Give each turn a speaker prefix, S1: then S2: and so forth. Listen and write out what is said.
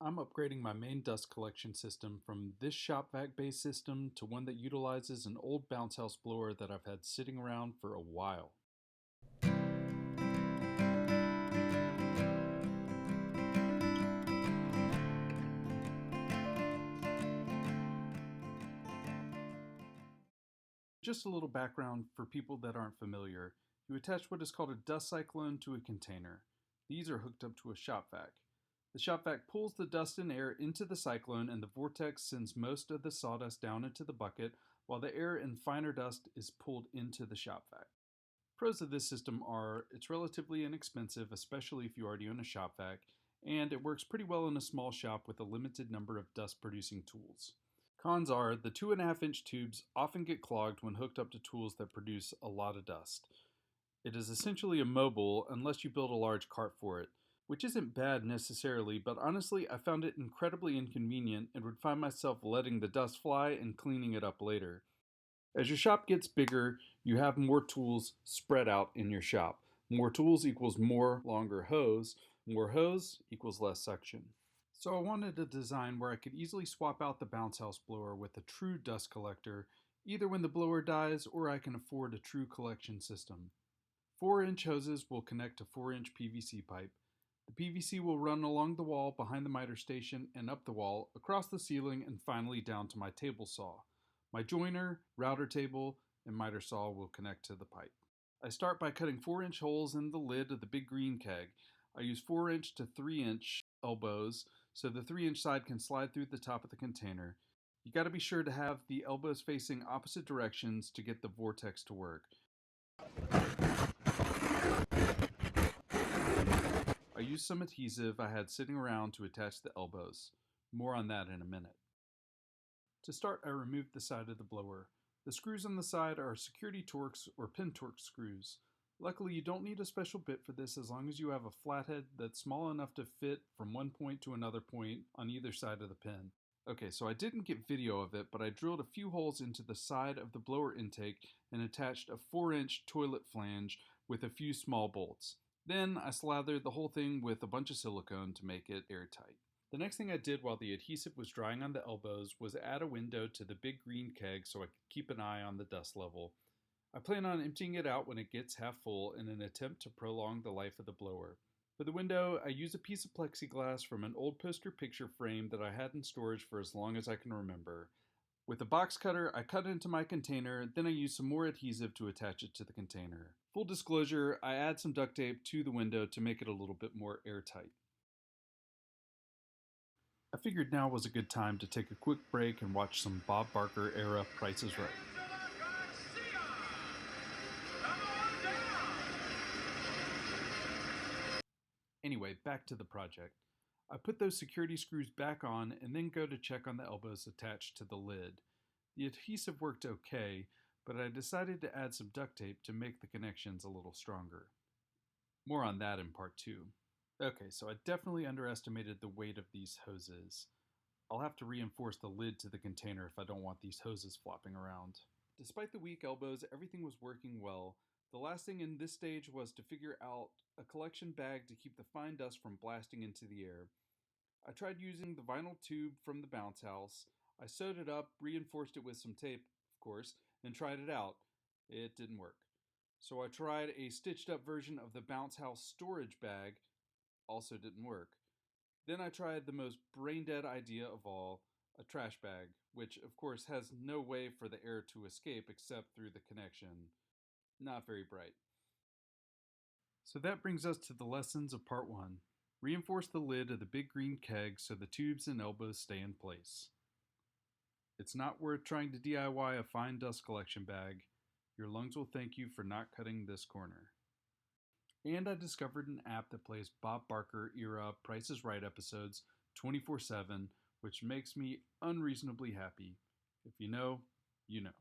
S1: I'm upgrading my main dust collection system from this shop vac based system to one that utilizes an old bounce house blower that I've had sitting around for a while. Just a little background for people that aren't familiar. You attach what is called a dust cyclone to a container. These are hooked up to a shop vac. The shop vac pulls the dust and air into the cyclone, and the vortex sends most of the sawdust down into the bucket, while the air and finer dust is pulled into the shop vac. Pros of this system are it's relatively inexpensive, especially if you already own a shop vac, and it works pretty well in a small shop with a limited number of dust producing tools. Cons are the 2.5-inch tubes often get clogged when hooked up to tools that produce a lot of dust. It is essentially immobile unless you build a large cart for it, which isn't bad necessarily, but honestly, I found it incredibly inconvenient and would find myself letting the dust fly and cleaning it up later. As your shop gets bigger, you have more tools spread out in your shop. More tools equals more longer hose. More hose equals less suction. So I wanted a design where I could easily swap out the bounce house blower with a true dust collector, either when the blower dies or I can afford a true collection system. 4-inch hoses will connect to 4-inch PVC pipe. The PVC will run along the wall behind the miter station and up the wall, across the ceiling, and finally down to my table saw. My joiner, router table, and miter saw will connect to the pipe. I start by cutting 4-inch holes in the lid of the big green keg. I use 4-inch to 3-inch elbows so the 3-inch side can slide through the top of the container. You got to be sure to have the elbows facing opposite directions to get the vortex to work. I used some adhesive I had sitting around to attach the elbows. More on that in a minute. To start, I removed the side of the blower. The screws on the side are security Torx or pin Torx screws. Luckily, you don't need a special bit for this as long as you have a flathead that's small enough to fit from one point to another point on either side of the pin. Okay, so I didn't get video of it, but I drilled a few holes into the side of the blower intake and attached a 4-inch toilet flange with a few small bolts. Then I slathered the whole thing with a bunch of silicone to make it airtight. The next thing I did while the adhesive was drying on the elbows was add a window to the big green keg so I could keep an eye on the dust level. I plan on emptying it out when it gets half full in an attempt to prolong the life of the blower. For the window, I use a piece of plexiglass from an old poster picture frame that I had in storage for as long as I can remember. With a box cutter, I cut it into my container, then I use some more adhesive to attach it to the container. Full disclosure, I add some duct tape to the window to make it a little bit more airtight. I figured now was a good time to take a quick break and watch some Bob Barker era Price is Right. Anyway, back to the project. I put those security screws back on and then go to check on the elbows attached to the lid. The adhesive worked okay, but I decided to add some duct tape to make the connections a little stronger. More on that in part 2. Okay, so I definitely underestimated the weight of these hoses. I'll have to reinforce the lid to the container if I don't want these hoses flopping around. Despite the weak elbows, everything was working well. The last thing in this stage was to figure out a collection bag to keep the fine dust from blasting into the air. I tried using the vinyl tube from the bounce house. I sewed it up, reinforced it with some tape, of course, and tried it out. It didn't work. So I tried a stitched up version of the bounce house storage bag. Also didn't work. Then I tried the most brain dead idea of all, a trash bag, which of course has no way for the air to escape except through the connection. Not very bright. So that brings us to the lessons of part 1. Reinforce the lid of the big green keg so the tubes and elbows stay in place. It's not worth trying to DIY a fine dust collection bag. Your lungs will thank you for not cutting this corner. And I discovered an app that plays Bob Barker era Price is Right episodes 24/7, which makes me unreasonably happy. If you know, you know.